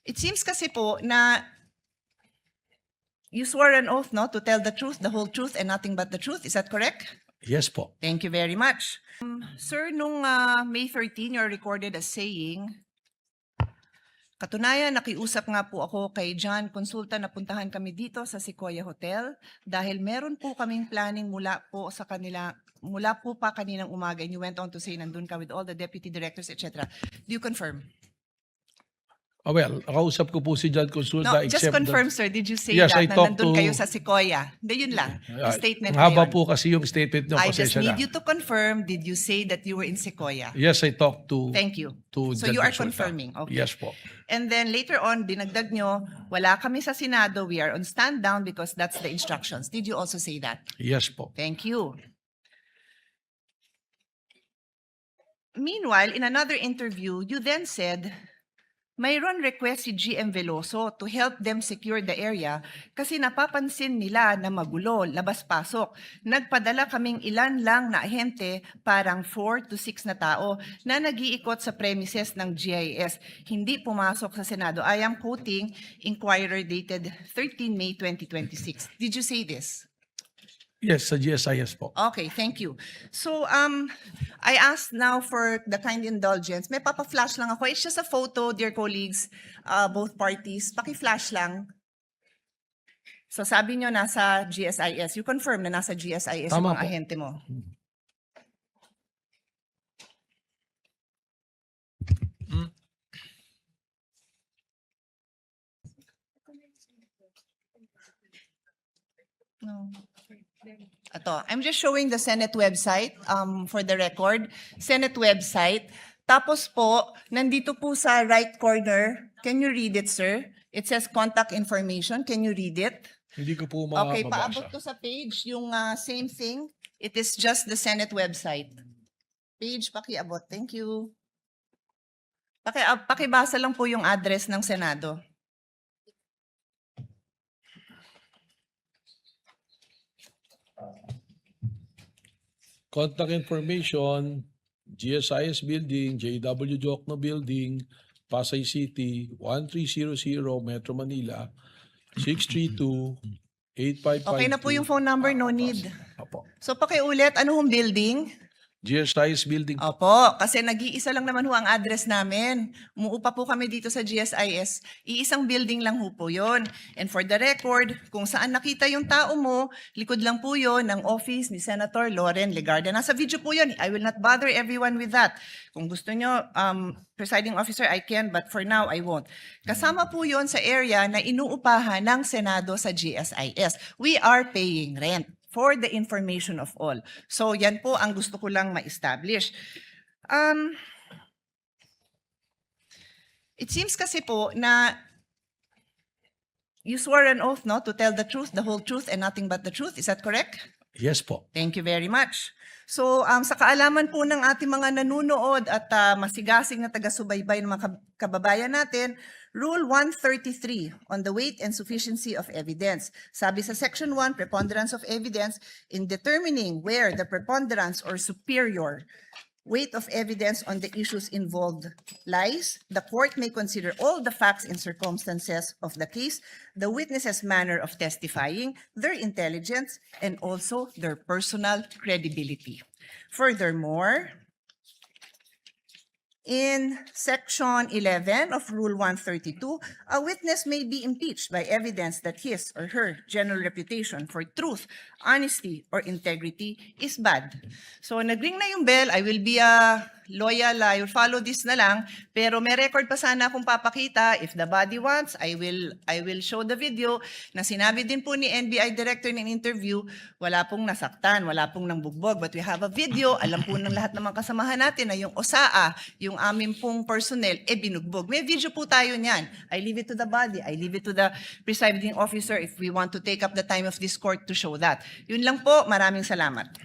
It seems kasi po na you swore an oath, no, to tell the truth, the whole truth, and nothing but the truth. Is that correct? Yes po. Thank you very much. Sir, nung May 13, you're recorded as saying, katunayan, nakiusap nga po ako kay John Consulta na puntahan kami dito sa Sequoia Hotel dahil meron po kaming planning mula po pa kaninang umaga, and you went on to say nandun ka with all the deputy directors, etc. Do you confirm? Well, nakausap ko po si John Consulta. No, just except confirm, that, sir. Did you say Yes, that I na talked nandun to- kayo sa Sequoia? Hindi, yun lang. Yung statement Ang haba na yun. po kasi yung statement nyo. I just pasensya need na. you to confirm, did you say that you were in Sequoia? Yes, I talked to Thank you. to So John you are Consulta. confirming. Okay. Yes po. And then later on, dinagdag nyo, wala kami sa Senado, we are on stand down because that's the instructions. Did you also say that? Yes po. Thank you. Meanwhile, in another interview, you then said, mayroon request si GM Veloso to help them secure the area kasi napapansin nila na magulo, labas-pasok. Nagpadala kaming ilan lang na ahente, parang 4 to 6 na tao, na nag-iikot sa premises ng GIS. Hindi pumasok sa Senado. I am quoting Inquirer dated 13 May 2026. Did you say this? Yes, sa GSIS po. Okay, thank you. So, I asked now for the kind indulgence. May papa-flash lang ako. It's just a photo, dear colleagues, both parties. Paki-flash lang. So, sabi nyo nasa GSIS. You confirm na nasa GSIS yung Tama mga po. ahente mo. No. Ito, I'm just showing the Senate website for the record. Senate website. Tapos po, nandito po sa right corner, can you read it, sir? It says contact information. Can you read it? Hindi ko po Okay, mababasa. paabot ko sa page yung same thing. It is just the Senate website. Page, pakiabot. Thank you. Pakibasa lang po yung address ng Senado. Contact information, GSIS Building, JW Jokno Building, Pasay City, 1300 Metro Manila, 632-8552. Okay na po yung phone number, no need. Opo. So pakiulit, ano hong building? GSIS Building. Opo, kasi nag-iisa lang naman ho ang address namin. Umuupa po kami dito sa GSIS. Iisang building lang ho po yun. And for the record, kung saan nakita yung tao mo, likod lang po yun ng office ni Senator Loren Legarda. Nasa video po yun. I will not bother everyone with that. Kung gusto nyo, presiding officer, I can, but for now, I won't. Kasama po yun sa area na inuupahan ng Senado sa GSIS. We are paying rent. For the information of all. So yan po ang gusto ko lang ma-establish. It seems kasi po na you swore an oath, no, to tell the truth, the whole truth, and nothing but the truth. Is that correct? Yes po. Thank you very much. So, sa kaalaman po ng ating mga nanunood at masigasig na taga-subaybay ng mga kababayan natin, Rule 133 on the weight and sufficiency of evidence. Sabi sa Section 1, preponderance of evidence, in determining where the preponderance or superior weight of evidence on the issues involved lies, the court may consider all the facts and circumstances of the case, the witness's manner of testifying, their intelligence, and also their personal credibility. Furthermore, in Section 11 of Rule 132, a witness may be impeached by evidence that his or her general reputation for truth, honesty, or integrity is bad. So, nag-ring na yung bell. I will be loyal. I will follow this na lang. Pero may record pa sana akong papakita. If the body wants, I will show the video na sinabi din po ni NBI Director in interview, wala pong nasaktan, wala pong nangbugbog. But we have a video. Alam po ng lahat ng mga kasamahan natin na yung OSAA, yung aming pong personnel, binugbog. May video po tayo niyan. I leave it to the body. I leave it to the presiding officer if we want to take up the time of this court to show that. Yun lang po. Maraming salamat.